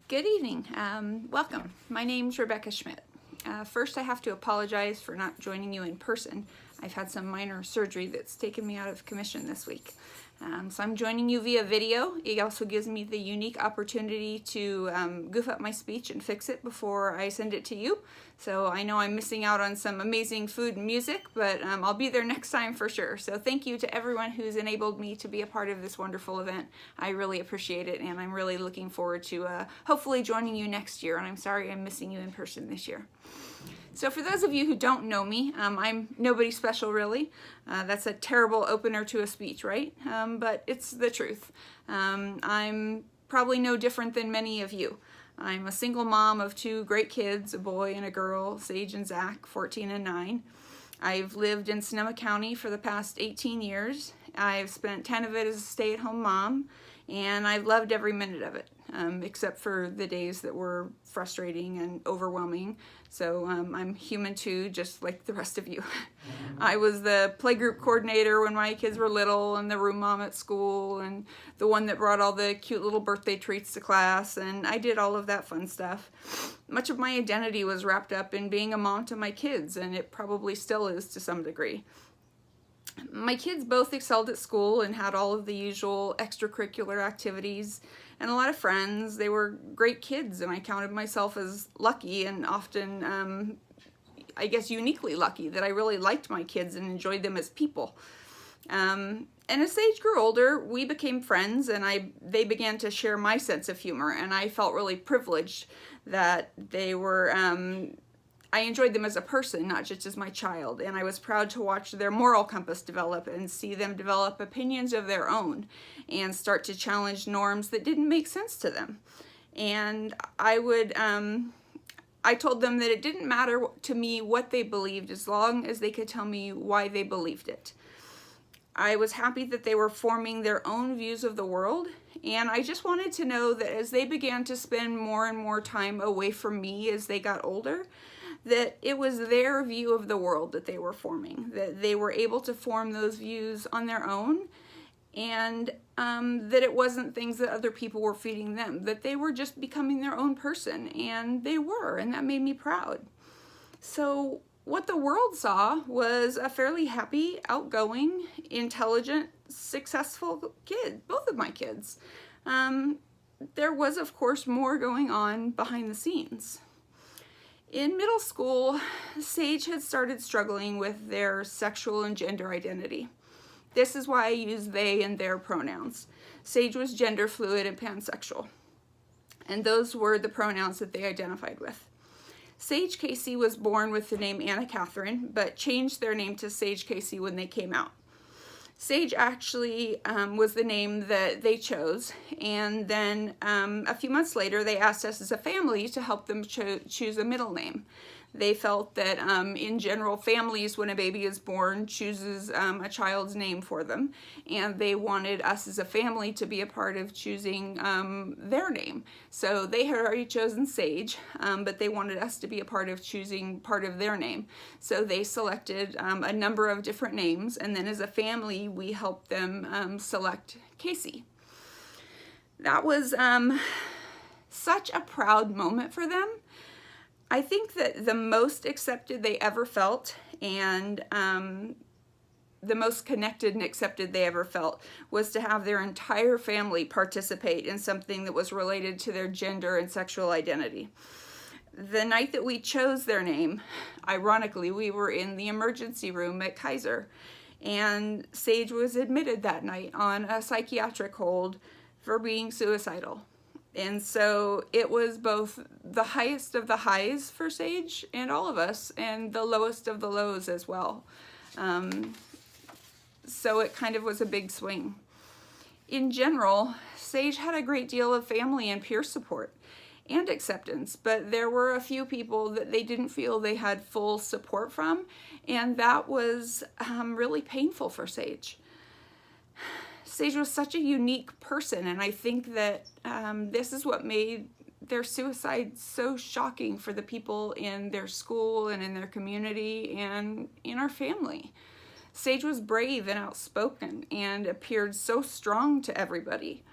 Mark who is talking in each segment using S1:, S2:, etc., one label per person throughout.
S1: Good evening. Welcome. My name's Rebekah Schmidt. First, I have to apologize for not joining you in person. I've had some minor surgery that's taken me out of commission this week. So I'm joining you via video. It also gives me the unique opportunity to goof up my speech and fix it before I send it to you. So I know I'm missing out on some amazing food and music, but I'll be there next time for sure. So thank you to everyone who's enabled me to be a part of this wonderful event. I really appreciate it, and I'm really looking forward to hopefully joining you next year. And I'm sorry I'm missing you in person this year. So for those of you who don't know me, I'm nobody special really. That's a terrible opener to a speech, right? But it's the truth. I'm probably no different than many of you. I'm a single mom of two great kids, a boy and a girl, Sage and Zach, 14 and 9. I've lived in Sonoma County for the past 18 years. I've spent 10 of it as a stay-at-home mom, and I've loved every minute of it, except for the days that were frustrating and overwhelming. So I'm human too, just like the rest of you. I was the playgroup coordinator when my kids were little, and the room mom at school, and the one that brought all the cute little birthday treats to class, and I did all of that fun stuff. Much of my identity was wrapped up in being a mom to my kids, and it probably still is to some degree. My kids both excelled at school and had all of the usual extracurricular activities and a lot of friends. They were great kids, and I counted myself as lucky, and often, I guess, uniquely lucky that I really liked my kids and enjoyed them as people. And as Sage grew older, we became friends, and they began to share my sense of humor, and I felt really privileged that they were... I enjoyed them as a person, not just as my child, and I was proud to watch their moral compass develop and see them develop opinions of their own and start to challenge norms that didn't make sense to them. And I told them that it didn't matter to me what they believed as long as they could tell me why they believed it. I was happy that they were forming their own views of the world, and I just wanted to know that as they began to spend more and more time away from me as they got older, that it was their view of the world that they were forming, that they were able to form those views on their own, and that it wasn't things that other people were feeding them, that they were just becoming their own person, and they were, and that made me proud. So what the world saw was a fairly happy, outgoing, intelligent, successful kid, both of my kids. There was, of course, more going on behind the scenes. In middle school, Sage had started struggling with their sexual and gender identity. This is why I use they and their pronouns. Sage was gender fluid and pansexual, and those were the pronouns that they identified with. Sage Casey was born with the name Anna Catherine, but changed their name to Sage Casey when they came out. Sage actually was the name that they chose, and then a few months later they asked us as a family to help them choose a middle name. They felt that in general, families, when a baby is born, chooses a child's name for them, and they wanted us as a family to be a part of choosing their name. So they had already chosen Sage, but they wanted us to be a part of choosing part of their name. So they selected a number of different names, and then as a family, we helped them select Casey. That was such a proud moment for them. I think that the most accepted they ever felt, and the most connected and accepted they ever felt, was to have their entire family participate in something that was related to their gender and sexual identity. The night that we chose their name, ironically, we were in the emergency room at Kaiser, and Sage was admitted that night on a psychiatric hold for being suicidal. And so it was both the highest of the highs for Sage and all of us, and the lowest of the lows as well. So it kind of was a big swing. In general, Sage had a great deal of family and peer support and acceptance, but there were a few people that they didn't feel they had full support from, and that was really painful for Sage. Sage was such a unique person, and I think that this is what made their suicide so shocking for the people in their school and in their community and in our family. Sage was brave and outspoken and appeared so strong to everybody.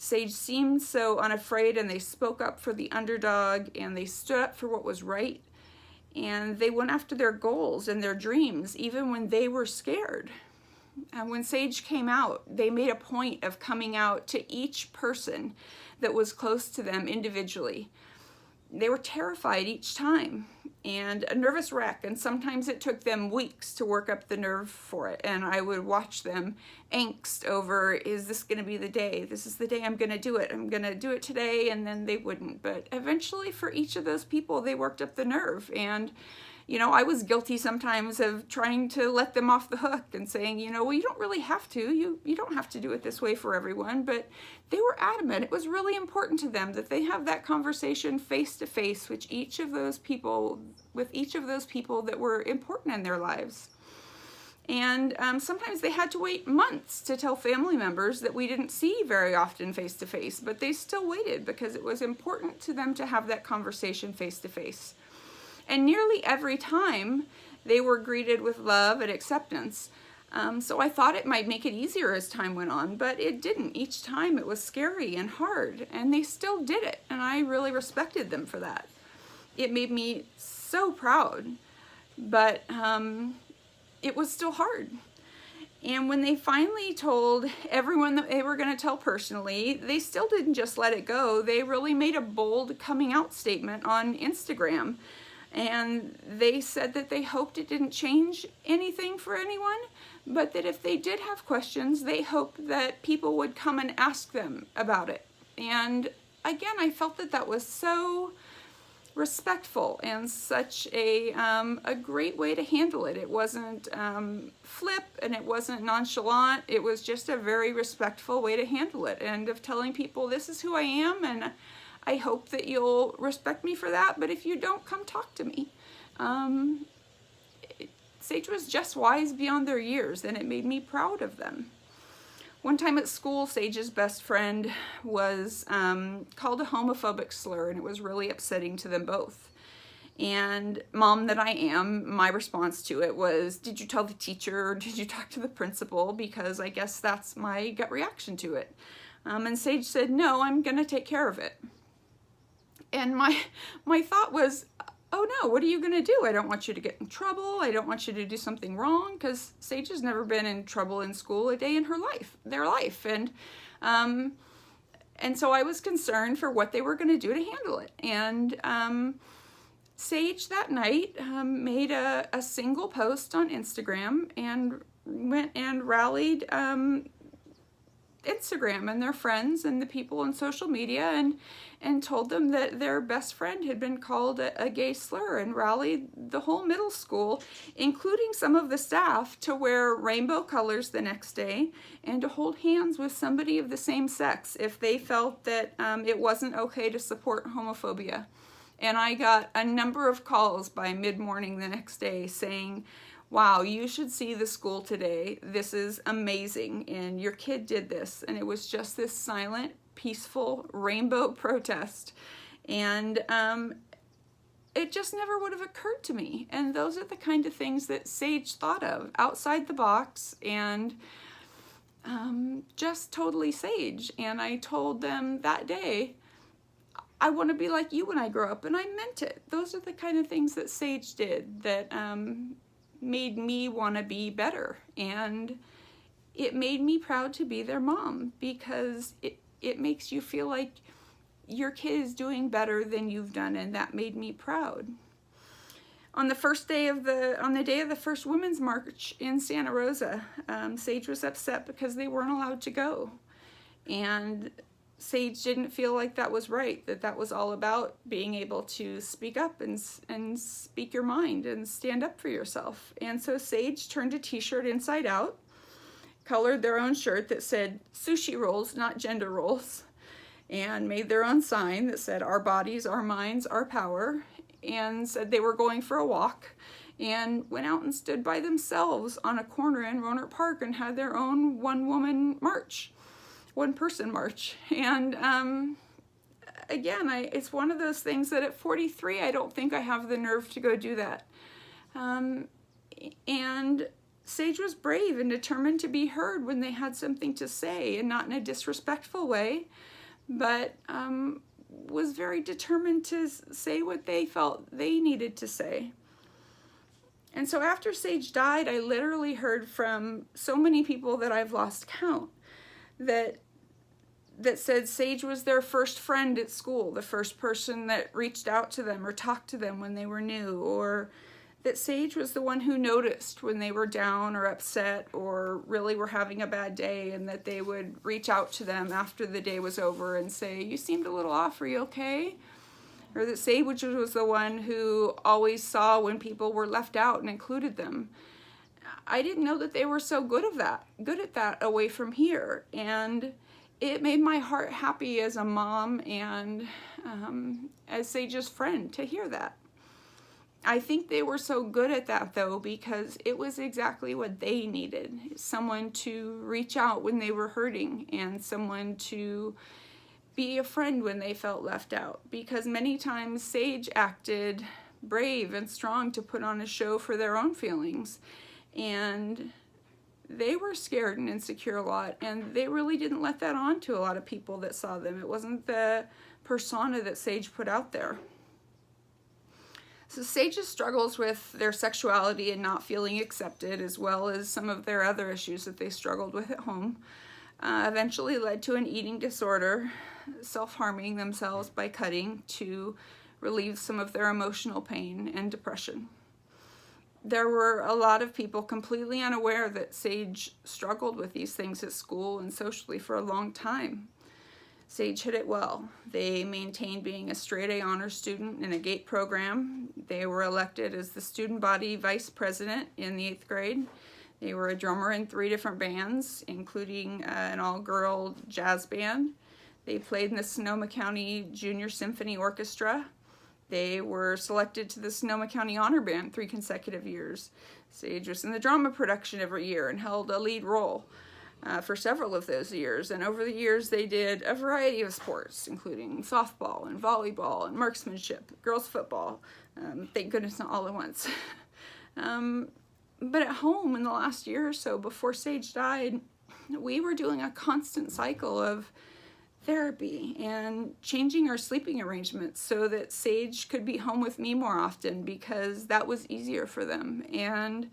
S1: Sage seemed so unafraid, and they spoke up for the underdog, and they stood up for what was right, and they went after their goals and their dreams even when they were scared. And when Sage came out, they made a point of coming out to each person that was close to them individually. They were terrified each time and a nervous wreck, and sometimes it took them weeks to work up the nerve for it. And I would watch them angst over, is this going to be the day? This is the day I'm going to do it. I'm going to do it today, and then they wouldn't. But eventually for each of those people, they worked up the nerve. And you know, I was guilty sometimes of trying to let them off the hook and saying, you know, well, you don't really have to. You don't have to do it this way for everyone. But they were adamant. It was really important to them that they have that conversation face to face with each of those people that were important in their lives. And sometimes they had to wait months to tell family members that we didn't see very often face to face, but they still waited because it was important to them to have that conversation face to face. And nearly every time they were greeted with love and acceptance. So I thought it might make it easier as time went on, but it didn't. Each time it was scary and hard, and they still did it. And I really respected them for that. It made me so proud, but it was still hard. And when they finally told everyone that they were going to tell personally, they still didn't just let it go. They really made a bold coming out statement on Instagram. And they said that they hoped it didn't change anything for anyone, but that if they did have questions, they hoped that people would come and ask them about it. And again, I felt that that was so respectful and such a great way to handle it. It wasn't flip and it wasn't nonchalant. It was just a very respectful way to handle it, and of telling people, this is who I am, and I hope that you'll respect me for that, but if you don't, come talk to me. Sage was just wise beyond their years, and it made me proud of them. One time at school, Sage's best friend was called a homophobic slur, and it was really upsetting to them both. And mom that I am, my response to it was, did you tell the teacher, or did you talk to the principal? Because I guess that's my gut reaction to it. And Sage said, no, I'm going to take care of it. And my thought was, oh no, what are you going to do? I don't want you to get in trouble. I don't want you to do something wrong, because Sage has never been in trouble in school a day in their life. And so I was concerned for what they were going to do to handle it. And Sage that night made a single post on Instagram and went and rallied Instagram and their friends and the people on social media, and told them that their best friend had been called a gay slur, and rallied the whole middle school, including some of the staff, to wear rainbow colors the next day and to hold hands with somebody of the same sex if they felt that it wasn't okay to support homophobia. And I got a number of calls by mid-morning the next day saying, wow, you should see the school today. This is amazing, and your kid did this. And it was just this silent, peaceful rainbow protest. And it just never would have occurred to me. And those are the kind of things that Sage thought of, outside the box, and just totally Sage. And I told them that day, I want to be like you when I grow up, and I meant it. Those are the kind of things that Sage did that made me want to be better, and it made me proud to be their mom, because it makes you feel like your kid is doing better than you've done, and that made me proud. On the day of the first Women's March in Santa Rosa, Sage was upset because they weren't allowed to go, and Sage didn't feel like that was right, that was all about being able to speak up and speak your mind and stand up for yourself. And so Sage turned a t-shirt inside out, colored their own shirt that said sushi rolls, not gender roles, and made their own sign that said our bodies, our minds, our power, and said they were going for a walk, and went out and stood by themselves on a corner in Rohnert Park and had their own one-person march. And again, it's one of those things that at 43, I don't think I have the nerve to go do that. And Sage was brave and determined to be heard when they had something to say, and not in a disrespectful way, but was very determined to say what they felt they needed to say. And so after Sage died, I literally heard from so many people that I've lost count that said Sage was their first friend at school, the first person that reached out to them or talked to them when they were new, or that Sage was the one who noticed when they were down or upset or really were having a bad day, and that they would reach out to them after the day was over and say, "You seemed a little off, are you okay?" Or that Sage was the one who always saw when people were left out and included them. I didn't know that they were so good at that away from here, and it made my heart happy as a mom and as Sage's friend to hear that. I think they were so good at that, though, because it was exactly what they needed. Someone to reach out when they were hurting, and someone to be a friend when they felt left out. Because many times Sage acted brave and strong to put on a show for their own feelings. And they were scared and insecure a lot, and they really didn't let that on to a lot of people that saw them. It wasn't the persona that Sage put out there. So Sage's struggles with their sexuality and not feeling accepted, as well as some of their other issues that they struggled with at home, eventually led to an eating disorder, self-harming themselves by cutting to relieve some of their emotional pain and depression. There were a lot of people completely unaware that Sage struggled with these things at school and socially for a long time. Sage hid it well. They maintained being a straight-A honors student in a GATE program. They were elected as the student body vice president in the 8th grade. They were a drummer in 3 different bands, including an all-girl jazz band. They played in the Sonoma County Junior Symphony Orchestra. They were selected to the Sonoma County Honor Band 3 consecutive years. Sage was in the drama production every year and held a lead role for several of those years. And over the years, they did a variety of sports, including softball and volleyball and marksmanship, girls football. Thank goodness not all at once. But at home in the last year or so before Sage died, we were doing a constant cycle of therapy and changing our sleeping arrangements so that Sage could be home with me more often, because that was easier for them, and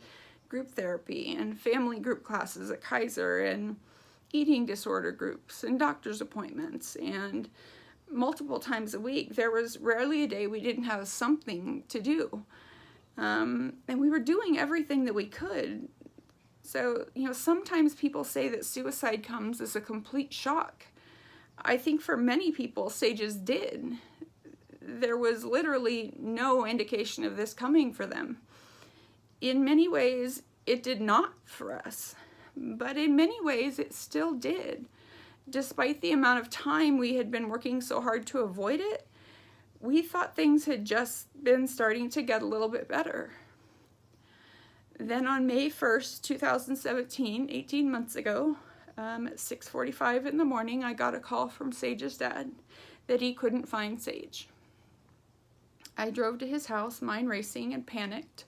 S1: group therapy and family group classes at Kaiser and eating disorder groups and doctor's appointments, and multiple times a week. There was rarely a day we didn't have something to do, and we were doing everything that we could. So, sometimes people say that suicide comes as a complete shock. I think for many people, Sage's did. There was literally no indication of this coming for them. In many ways, it did not for us, but in many ways, it still did. Despite the amount of time we had been working so hard to avoid it, we thought things had just been starting to get a little bit better. Then on May 1st, 2017, 18 months ago, at 6:45 in the morning, I got a call from Sage's dad that he couldn't find Sage. I drove to his house, mind racing, and panicked,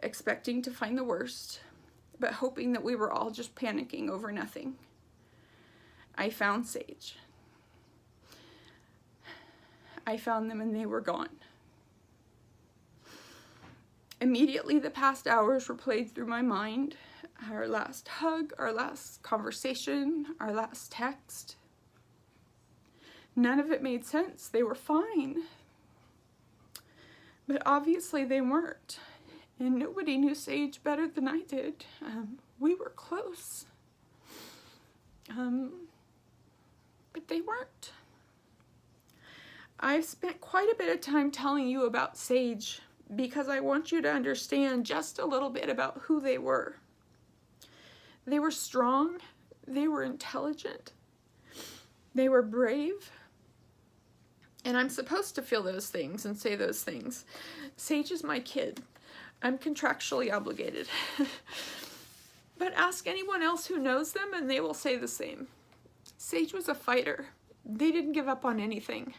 S1: expecting to find the worst, but hoping that we were all just panicking over nothing. I found Sage. I found them and they were gone. Immediately, the past hours were played through my mind. Our last hug, our last conversation, our last text. None of it made sense. They were fine. But obviously they weren't. And nobody knew Sage better than I did. We were close. But they weren't. I've spent quite a bit of time telling you about Sage because I want you to understand just a little bit about who they were. They were strong, they were intelligent, they were brave, and I'm supposed to feel those things and say those things. Sage is my kid. I'm contractually obligated. But ask anyone else who knows them and they will say the same. Sage was a fighter. They didn't give up on anything.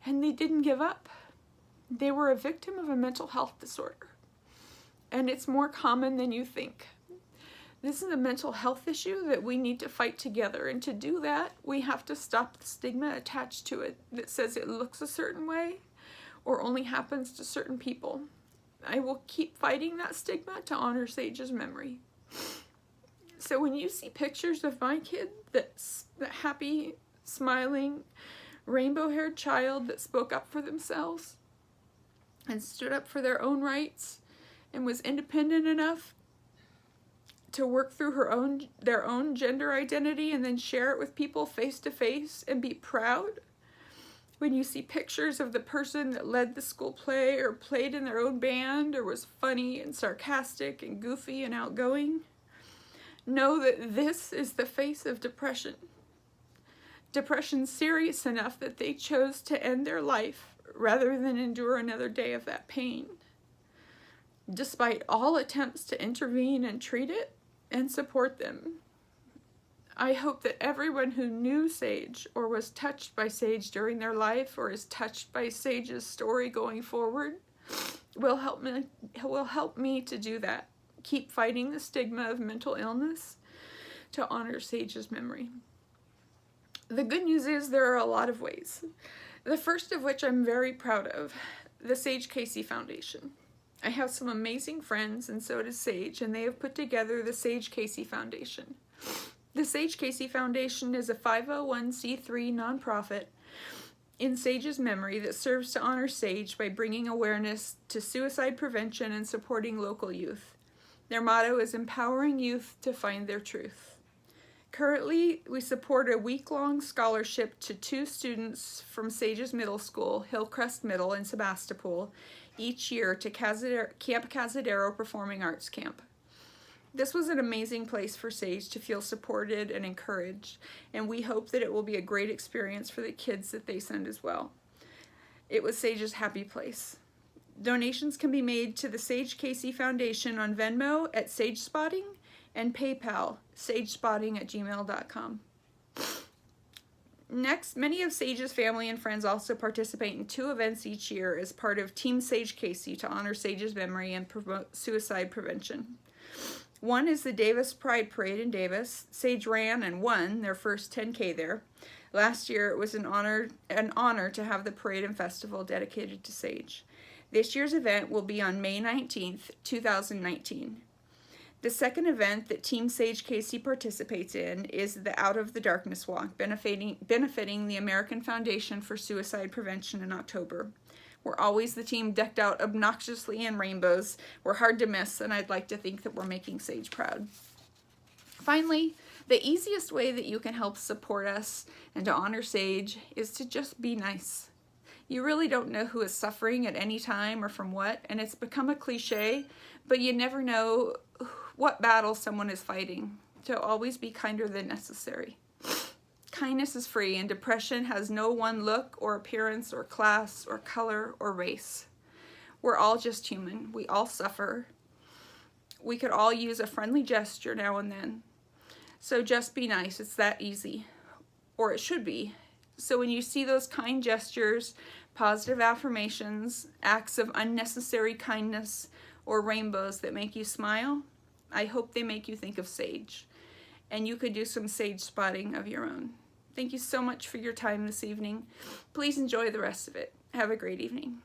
S1: And they didn't give up. They were a victim of a mental health disorder. And it's more common than you think. This is a mental health issue that we need to fight together, and to do that, we have to stop the stigma attached to it that says it looks a certain way or only happens to certain people. I will keep fighting that stigma to honor Sage's memory. So when you see pictures of my kid, that happy, smiling, rainbow-haired child that spoke up for themselves and stood up for their own rights and was independent enough to work through their own gender identity and then share it with people face to face and be proud. When you see pictures of the person that led the school play or played in their own band or was funny and sarcastic and goofy and outgoing, know that this is the face of depression. Depression serious enough that they chose to end their life rather than endure another day of that pain. Despite all attempts to intervene and treat it and support them, I hope that everyone who knew Sage or was touched by Sage during their life or is touched by Sage's story going forward will help me to do that. Keep fighting the stigma of mental illness to honor Sage's memory. The good news is there are a lot of ways. The first of which I'm very proud of, the Sage Casey Foundation. I have some amazing friends, and so does Sage, and they have put together the Sage Casey Foundation. The Sage Casey Foundation is a 501c3 nonprofit in Sage's memory that serves to honor Sage by bringing awareness to suicide prevention and supporting local youth. Their motto is empowering youth to find their truth. Currently, we support a week-long scholarship to 2 students from Sage's middle school, Hillcrest Middle in Sebastopol, each year to Camp Cazadero Performing Arts Camp. This was an amazing place for Sage to feel supported and encouraged, and we hope that it will be a great experience for the kids that they send as well. It was Sage's happy place. Donations can be made to the Sage Casey Foundation on Venmo at Sage Spotting and PayPal, sagespotting@gmail.com. Next, many of Sage's family and friends also participate in 2 events each year as part of Team Sage Casey to honor Sage's memory and promote suicide prevention. One is the Davis Pride Parade in Davis. Sage ran and won their first 10K there. Last year it was an honor to have the parade and festival dedicated to Sage. This year's event will be on May 19th, 2019. The second event that Team Sage Casey participates in is the Out of the Darkness Walk, benefiting the American Foundation for Suicide Prevention in October. We're always the team decked out obnoxiously in rainbows. We're hard to miss, and I'd like to think that we're making Sage proud. Finally, the easiest way that you can help support us and to honor Sage is to just be nice. You really don't know who is suffering at any time or from what, and it's become a cliche, but you never know what battle someone is fighting. So always be kinder than necessary. Kindness is free, and depression has no one look or appearance or class or color or race. We're all just human. We all suffer. We could all use a friendly gesture now and then. So just be nice. It's that easy. Or it should be. So when you see those kind gestures, positive affirmations, acts of unnecessary kindness, or rainbows that make you smile, I hope they make you think of Sage. And you could do some Sage spotting of your own. Thank you so much for your time this evening. Please enjoy the rest of it. Have a great evening.